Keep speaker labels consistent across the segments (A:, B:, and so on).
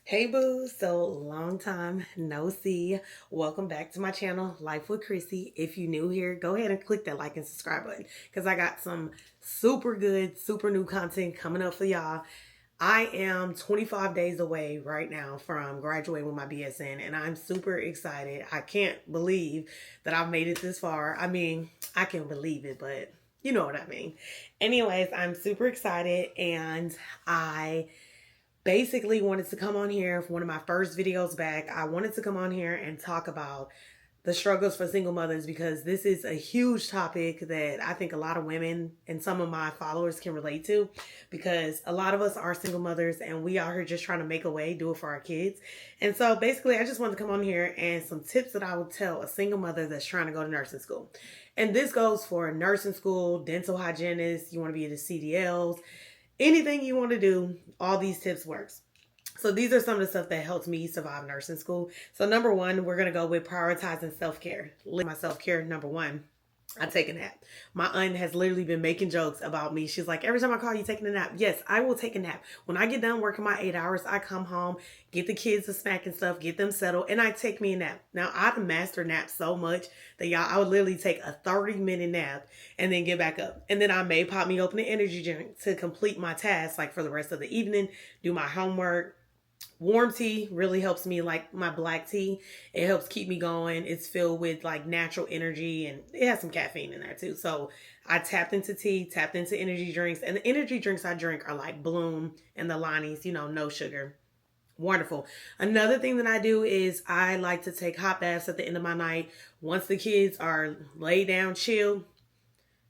A: Hey boo, so long time no see. Welcome back to my channel, Life with Chrissy. If you new here, go ahead and click that like and subscribe button because I got some super good, super new content coming up for y'all. I am 25 days away right now from graduating with my BSN and I'm super excited. I can't believe that I've made it this far. I mean, I can believe it, but you know what I mean. Anyways, I'm super excited and I basically wanted to come on here for one of my first videos back. I wanted to come on here and talk about the struggles for single mothers because this is a huge topic that I think a lot of women and some of my followers can relate to because a lot of us are single mothers and we are here just trying to make a way, do it for our kids. And so basically I just wanted to come on here and some tips that I would tell a single mother that's trying to go to nursing school. And this goes for nursing school, dental hygienist, you want to be at the CDLs, anything you want to do, all these tips works. So these are some of the stuff that helped me survive nursing school. So number one, we're going to go with prioritizing self-care. My self-care, number one, I take a nap. My aunt has literally been making jokes about me. She's like, every time I call you taking a nap. Yes, I will take a nap. When I get done working my 8 hours, I come home, get the kids a snack and stuff, get them settled, and I take me a nap. Now, I've mastered naps so much that y'all, I would literally take a 30-minute nap and then get back up. And then I may pop me open an energy drink to complete my tasks, like for the rest of the evening, do my homework. Warm tea really helps me, like my black tea. It helps keep me going. It's filled with like natural energy and it has some caffeine in there too. So I tapped into tea, tapped into energy drinks, and the energy drinks I drink are like Bloom and the Lonnie's, no sugar. Wonderful. Another thing that I do is I like to take hot baths at the end of my night. Once the kids are laid down, chill,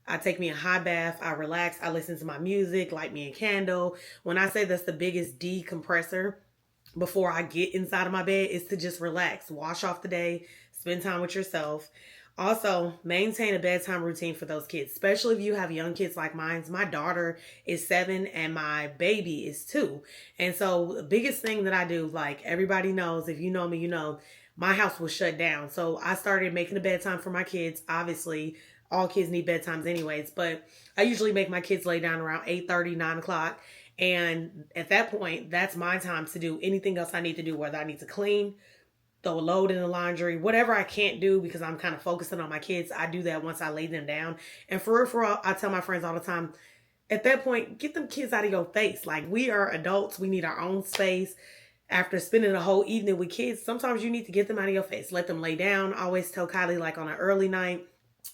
A: I take me a hot bath, I relax, I listen to my music, light me a candle. When I say that's the biggest decompressor before I get inside of my bed is to just relax, wash off the day, spend time with yourself. Also, maintain a bedtime routine for those kids, especially if you have young kids like mine. My daughter is 7 and my baby is 2. And so the biggest thing that I do, like everybody knows, if you know me, you know, my house was shut down. So I started making a bedtime for my kids. Obviously, all kids need bedtimes anyways, but I usually make my kids lay down around 8:30, 9 o'clock. And at that point, that's my time to do anything else I need to do, whether I need to clean, throw a load in the laundry, whatever I can't do because I'm kind of focusing on my kids. I do that once I lay them down. And for real, I tell my friends all the time, at that point, get them kids out of your face. Like, we are adults. We need our own space. After spending a whole evening with kids, sometimes you need to get them out of your face. Let them lay down. I always tell Kylie, like on an early night,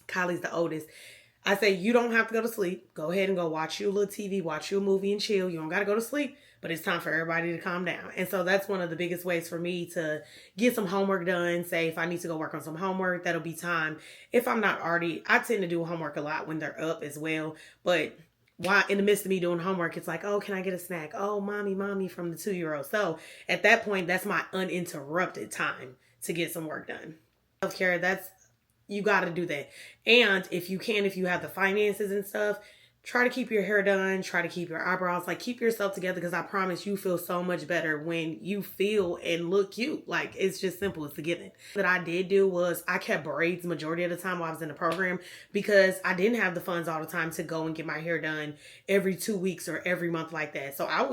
A: Kylie's the oldest, I say, you don't have to go to sleep. Go ahead and go watch you a little TV, watch you a movie and chill. You don't got to go to sleep, but it's time for everybody to calm down. And so that's one of the biggest ways for me to get some homework done. Say if I need to go work on some homework, that'll be time. If I'm not already, I tend to do homework a lot when they're up as well. But while in the midst of me doing homework, it's like, oh, can I get a snack? Oh, mommy from the 2-year-old. So at that point, that's my uninterrupted time to get some work done. Self-care, you got to do that. And if you can, if you have the finances and stuff, try to keep your hair done, try to keep your eyebrows, like keep yourself together, because I promise you feel so much better when you feel and look cute. Like, it's just simple. It's a given. What I did do was I kept braids majority of the time while I was in the program because I didn't have the funds all the time to go and get my hair done every 2 weeks or every month like that. So I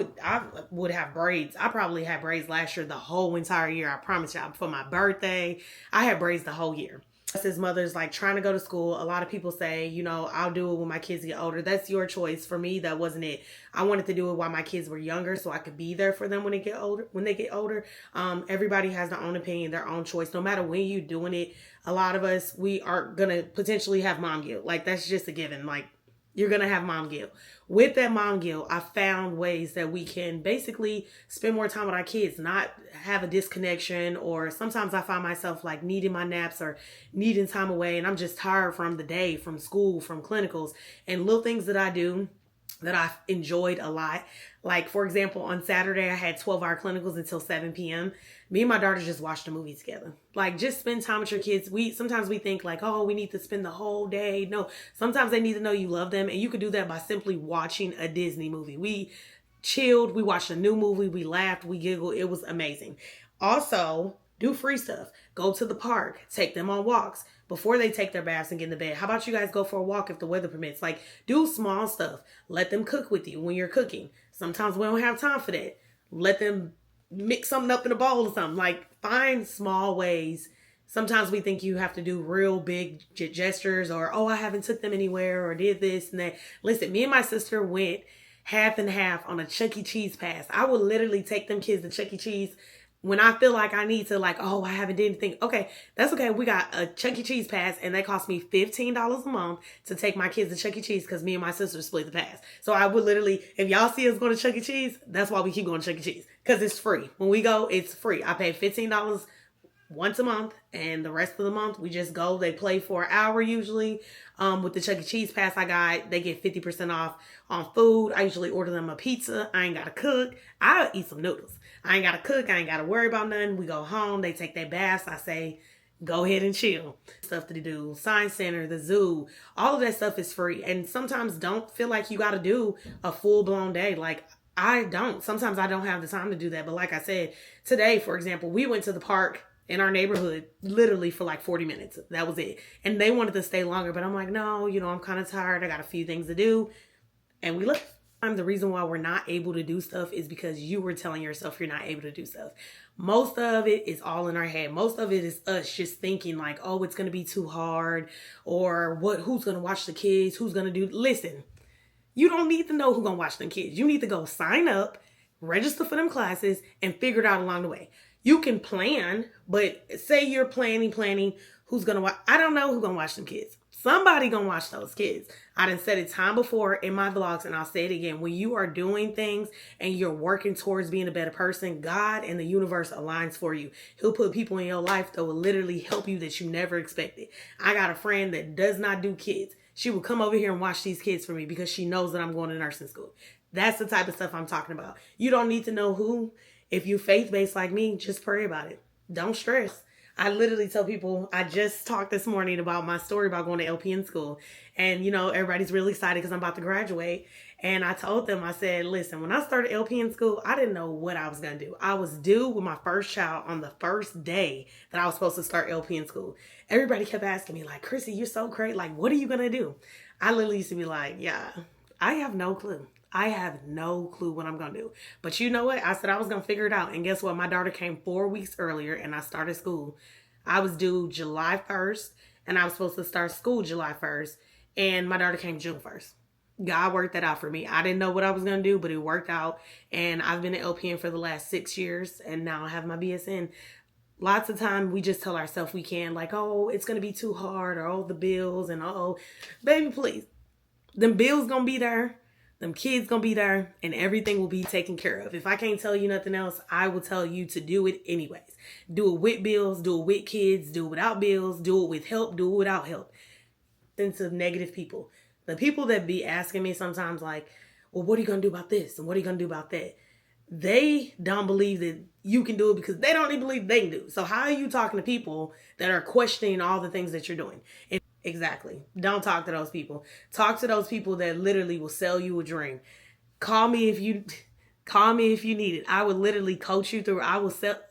A: would have braids. I probably had braids last year, the whole entire year. I promise y'all, for my birthday, I had braids the whole year. As mothers, like trying to go to school, a lot of people say, I'll do it when my kids get older. That's your choice. For me, that wasn't it. I wanted to do it while my kids were younger so I could be there for them when they get older. Everybody has their own opinion, their own choice. No matter when you're doing it, a lot of us, we are gonna potentially have mom guilt. Like, that's just a given. Like, you're going to have mom guilt. With that mom guilt, I found ways that we can basically spend more time with our kids, not have a disconnection. Or sometimes I find myself like needing my naps or needing time away. And I'm just tired from the day, from school, from clinicals, and little things that I do that I've enjoyed a lot. Like, for example, on Saturday, I had 12-hour clinicals until 7 p.m. Me and my daughter just watched a movie together. Like, just spend time with your kids. Sometimes we think like, oh, we need to spend the whole day. No, sometimes they need to know you love them. And you could do that by simply watching a Disney movie. We chilled. We watched a new movie. We laughed. We giggled. It was amazing. Also, do free stuff. Go to the park. Take them on walks before they take their baths and get in the bed. How about you guys go for a walk if the weather permits? Like, do small stuff. Let them cook with you when you're cooking. Sometimes we don't have time for that. Let them mix something up in a bowl or something. Like, find small ways. Sometimes we think you have to do real big gestures, or, oh, I haven't took them anywhere, or did this and that. Listen, me and my sister went half and half on a Chuck E. Cheese pass. I would literally take them kids to Chuck E. Cheese when I feel like I need to, like, oh, I haven't did anything. Okay, that's okay. We got a Chuck E. Cheese pass, and that cost me $15 a month to take my kids to Chuck E. Cheese because me and my sister split the pass. So I would literally, if y'all see us going to Chuck E. Cheese, that's why we keep going to Chuck E. Cheese, because it's free. When we go, it's free. I pay $15 once a month, and the rest of the month we just go. They play for an hour usually. With the Chuck E. Cheese pass I got, they get 50% off on food. I usually order them a pizza. I ain't gotta cook. I eat some noodles. I ain't gotta cook. I ain't gotta worry about nothing. We go home. They take their baths. I say, go ahead and chill. Stuff to do. Science center, the zoo, all of that stuff is free. And sometimes don't feel like you gotta do a full-blown day. Like, I don't. Sometimes I don't have the time to do that. But like I said, today, for example, we went to the park in our neighborhood literally for like 40 minutes. That was it. And they wanted to stay longer, but I'm like, no, I'm kind of tired. I got a few things to do. And we left. The reason why we're not able to do stuff is because you were telling yourself you're not able to do stuff. Most of it is all in our head. Most of it is us just thinking like, oh, it's going to be too hard, or who's going to watch the kids? Who's going to do? Listen, you don't need to know who's going to watch them kids. You need to go sign up, register for them classes, and figure it out along the way. You can plan, but say you're planning, who's going to watch. I don't know who's going to watch them kids. Somebody going to watch those kids. I done said it time before in my vlogs, and I'll say it again. When you are doing things and you're working towards being a better person, God and the universe aligns for you. He'll put people in your life that will literally help you that you never expected. I got a friend that does not do kids. She will come over here and watch these kids for me because she knows that I'm going to nursing school. That's the type of stuff I'm talking about. You don't need to know who. If you're faith-based like me, just pray about it. Don't stress. I literally tell people, I just talked this morning about my story about going to LPN school. And, everybody's really excited because I'm about to graduate. And I told them, I said, listen, when I started LPN school, I didn't know what I was going to do. I was due with my first child on the first day that I was supposed to start LPN school. Everybody kept asking me, like, Chrissy, you're so great. Like, what are you going to do? I literally used to be like, yeah, I have no clue. I have no clue what I'm going to do. But you know what? I said I was going to figure it out. And guess what? My daughter came 4 weeks earlier and I started school. I was due July 1st and I was supposed to start school July 1st. And my daughter came June 1st. God worked that out for me. I didn't know what I was going to do, but it worked out. And I've been at LPN for the last 6 years. And now I have my BSN. Lots of time we just tell ourselves we can, like, oh, it's going to be too hard, or oh, the bills, and oh, baby, please. Them bills going to be there. Them kids gonna be there, and everything will be taken care of. If I can't tell you nothing else, I will tell you to do it anyways. Do it with bills, do it with kids, do it without bills, do it with help, do it without help. Sense of negative people. The people that be asking me sometimes like, well, what are you gonna do about this? And what are you gonna do about that? They don't believe that you can do it because they don't even believe they can do it. So how are you talking to people that are questioning all the things that you're doing? Exactly. Don't talk to those people. Talk to those people that literally will sell you a dream. Call me if you need it. I will literally coach you through.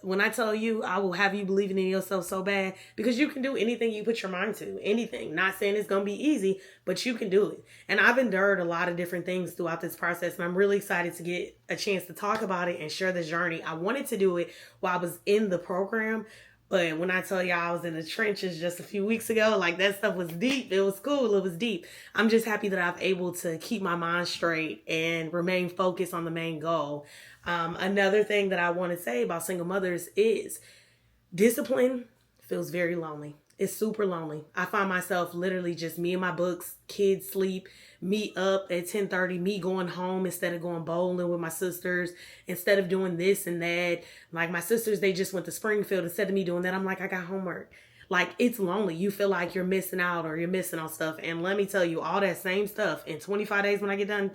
A: When I tell you, I will have you believing in yourself so bad, because you can do anything you put your mind to. Anything. Not saying it's going to be easy, but you can do it. And I've endured a lot of different things throughout this process, and I'm really excited to get a chance to talk about it and share this journey. I wanted to do it while I was in the program, but when I tell y'all I was in the trenches just a few weeks ago, like, that stuff was deep. It was cool. It was deep. I'm just happy that I'm able to keep my mind straight and remain focused on the main goal. Another thing that I want to say about single mothers is discipline feels very lonely. It's super lonely. I find myself literally just me and my books, kids sleep, me up at 10:30, me going home instead of going bowling with my sisters, instead of doing this and that. Like, my sisters, they just went to Springfield. Instead of me doing that, I'm like, I got homework. Like, it's lonely. You feel like you're missing out or you're missing on stuff. And let me tell you, all that same stuff in 25 days when I get done,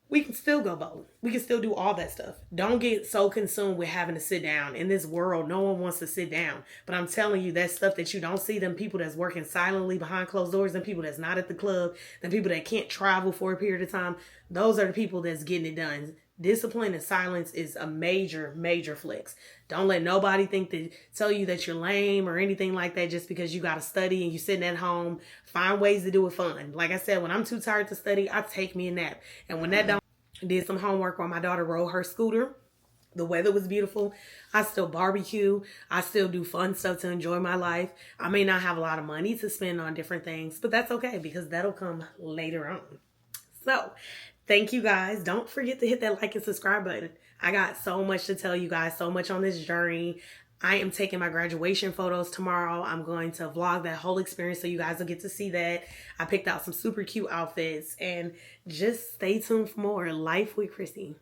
A: we can still go bowling. We can still do all that stuff. Don't get so consumed with having to sit down. In this world, no one wants to sit down. But I'm telling you, that stuff that you don't see, them people that's working silently behind closed doors, them people that's not at the club, them people that can't travel for a period of time, those are the people that's getting it done. Discipline and silence is a major, major flex. Don't let nobody tell you that you're lame or anything like that just because you got to study and you're sitting at home. Find ways to do it fun. Like I said, when I'm too tired to study, I take me a nap. And when that don't, did some homework while my daughter rode her scooter. The weather was beautiful. I still barbecue. I still do fun stuff to enjoy my life. I may not have a lot of money to spend on different things, but that's okay because that'll come later on. So, thank you guys. Don't forget to hit that like and subscribe button. I got so much to tell you guys, so much on this journey. I am taking my graduation photos tomorrow. I'm going to vlog that whole experience so you guys will get to see that. I picked out some super cute outfits, and just stay tuned for more Life with Chrissy.